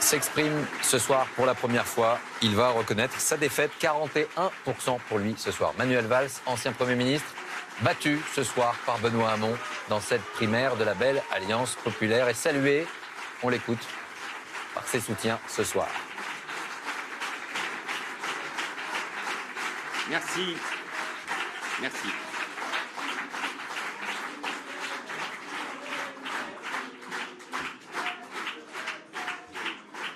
s'exprime ce soir pour la première fois. Il va reconnaître sa défaite, 41% pour lui ce soir. Manuel Valls, ancien Premier ministre, battu ce soir par Benoît Hamon dans cette primaire de la belle Alliance populaire et salué, on l'écoute, par ses soutiens ce soir. Merci. Merci.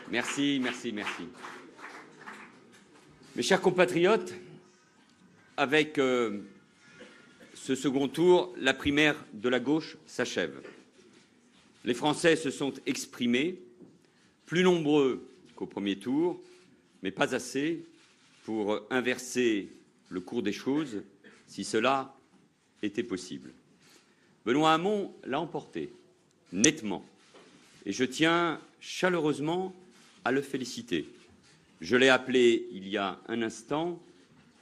Merci, merci, merci. Mes chers compatriotes, avec ce second tour, la primaire de la gauche s'achève. Les Français se sont exprimés, plus nombreux qu'au premier tour, mais pas assez pour inverser le cours des choses, si cela était possible. Benoît Hamon l'a emporté, nettement, et je tiens chaleureusement à le féliciter. Je l'ai appelé il y a un instant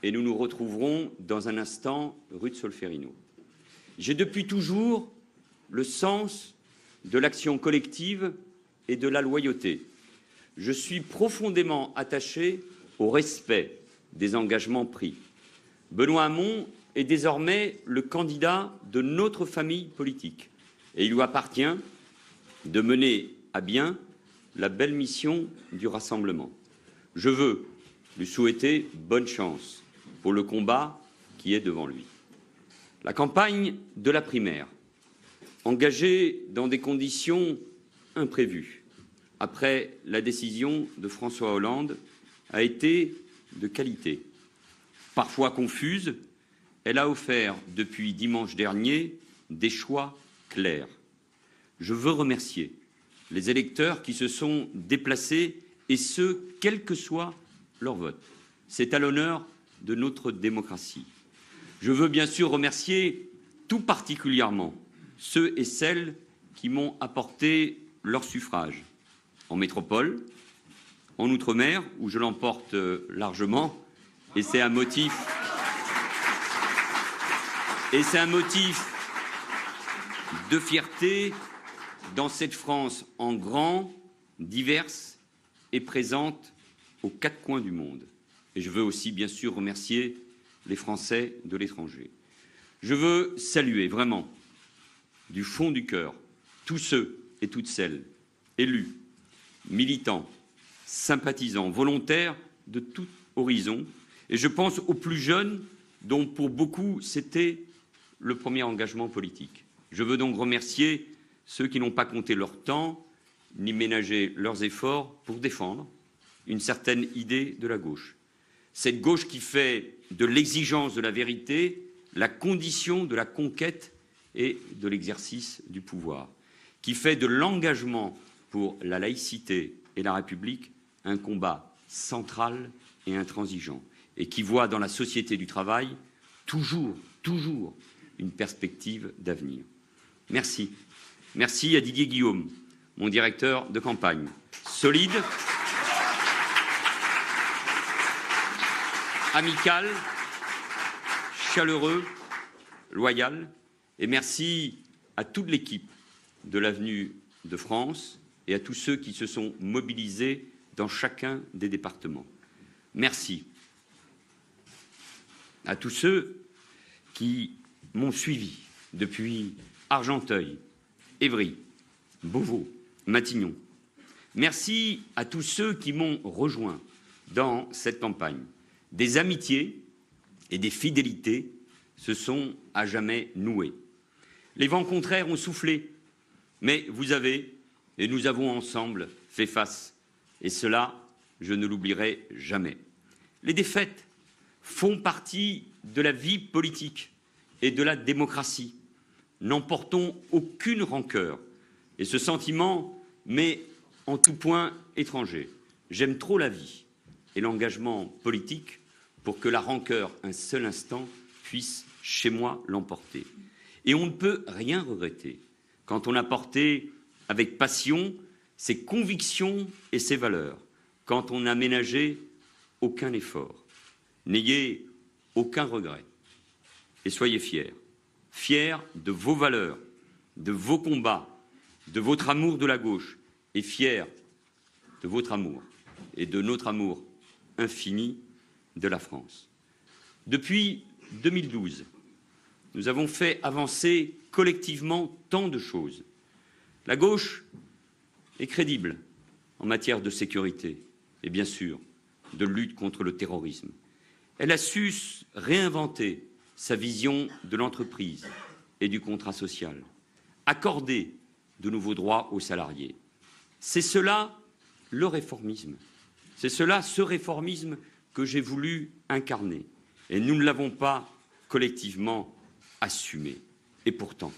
et nous nous retrouverons dans un instant rue de Solferino. J'ai depuis toujours le sens de l'action collective et de la loyauté. Je suis profondément attaché au respect des engagements pris. Benoît Hamon est désormais le candidat de notre famille politique et il lui appartient de mener à bien la belle mission du rassemblement. Je veux lui souhaiter bonne chance pour le combat qui est devant lui. La campagne de la primaire, engagée dans des conditions imprévues, après la décision de François Hollande, a été de qualité. Parfois confuse, elle a offert depuis dimanche dernier des choix clairs. Je veux remercier les électeurs qui se sont déplacés, et ce, quel que soit leur vote. C'est à l'honneur de notre démocratie. Je veux bien sûr remercier tout particulièrement ceux et celles qui m'ont apporté leur suffrage, en métropole, en Outre-mer, où je l'emporte largement, et c'est un motif de fierté dans cette France en grand, diverse et présente aux quatre coins du monde. Et je veux aussi, bien sûr, remercier les Français de l'étranger. Je veux saluer vraiment, du fond du cœur, tous ceux et toutes celles, élus, militants, sympathisants, volontaires de tout horizon. Et je pense aux plus jeunes, dont pour beaucoup c'était le premier engagement politique. Je veux donc remercier ceux qui n'ont pas compté leur temps ni ménagé leurs efforts pour défendre une certaine idée de la gauche. Cette gauche qui fait de l'exigence de la vérité la condition de la conquête et de l'exercice du pouvoir, qui fait de l'engagement pour la laïcité et la République un combat central et intransigeant, et qui voit dans la société du travail toujours une perspective d'avenir. Merci. Merci à Didier Guillaume, mon directeur de campagne, solide, amical, chaleureux, loyal, et merci à toute l'équipe de l'Avenue de France et à tous ceux qui se sont mobilisés dans chacun des départements. Merci à tous ceux qui m'ont suivi depuis Argenteuil, Évry, Beauvau, Matignon. Merci à tous ceux qui m'ont rejoint dans cette campagne. Des amitiés et des fidélités se sont à jamais nouées. Les vents contraires ont soufflé, mais vous avez et nous avons ensemble fait face. Et cela, je ne l'oublierai jamais. Les défaites font partie de la vie politique et de la démocratie. N'emportons aucune rancœur. Et ce sentiment m'est en tout point étranger. J'aime trop la vie et l'engagement politique pour que la rancœur, un seul instant, puisse chez moi l'emporter. Et on ne peut rien regretter quand on a porté avec passion ses convictions et ses valeurs, quand on n'a ménagé aucun effort. N'ayez aucun regret et soyez fiers. Fiers de vos valeurs, de vos combats, de votre amour de la gauche et fiers de votre amour et de notre amour infini de la France. Depuis 2012, nous avons fait avancer collectivement tant de choses. La gauche est crédible en matière de sécurité et bien sûr de lutte contre le terrorisme. Elle a su réinventer sa vision de l'entreprise et du contrat social, accorder de nouveaux droits aux salariés. C'est cela le réformisme. C'est cela ce réformisme que j'ai voulu incarner. Et nous ne l'avons pas collectivement assumé. Et pourtant,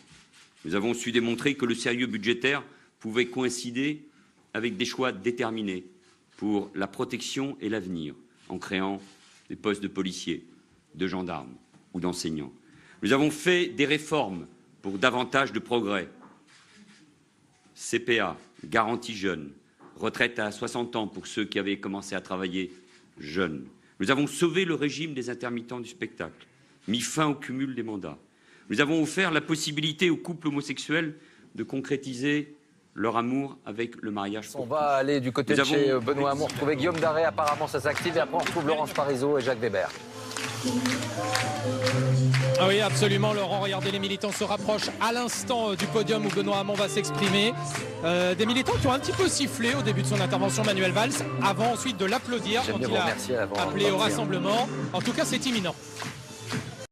nous avons su démontrer que le sérieux budgétaire pouvait coïncider avec des choix déterminés pour la protection et l'avenir, en créant des postes de policiers, de gendarmes ou d'enseignants. Nous avons fait des réformes pour davantage de progrès. CPA, garantie jeune, retraite à 60 ans pour ceux qui avaient commencé à travailler jeunes. Nous avons sauvé le régime des intermittents du spectacle, mis fin au cumul des mandats. Nous avons offert la possibilité aux couples homosexuels de concrétiser leur amour avec le mariage pour tous. On va aller du côté de chez Benoît Hamon, retrouver Guillaume Daré, apparemment ça s'active, et après on retrouve Laurence Parisot et Jacques Weber. Ah oui, absolument, Laurent. Regardez, les militants se rapprochent à l'instant du podium où Benoît Hamon va s'exprimer. Des militants qui ont un petit peu sifflé au début de son intervention, Manuel Valls, avant ensuite de l'applaudir quand il a appelé au rassemblement. En tout cas, c'est imminent.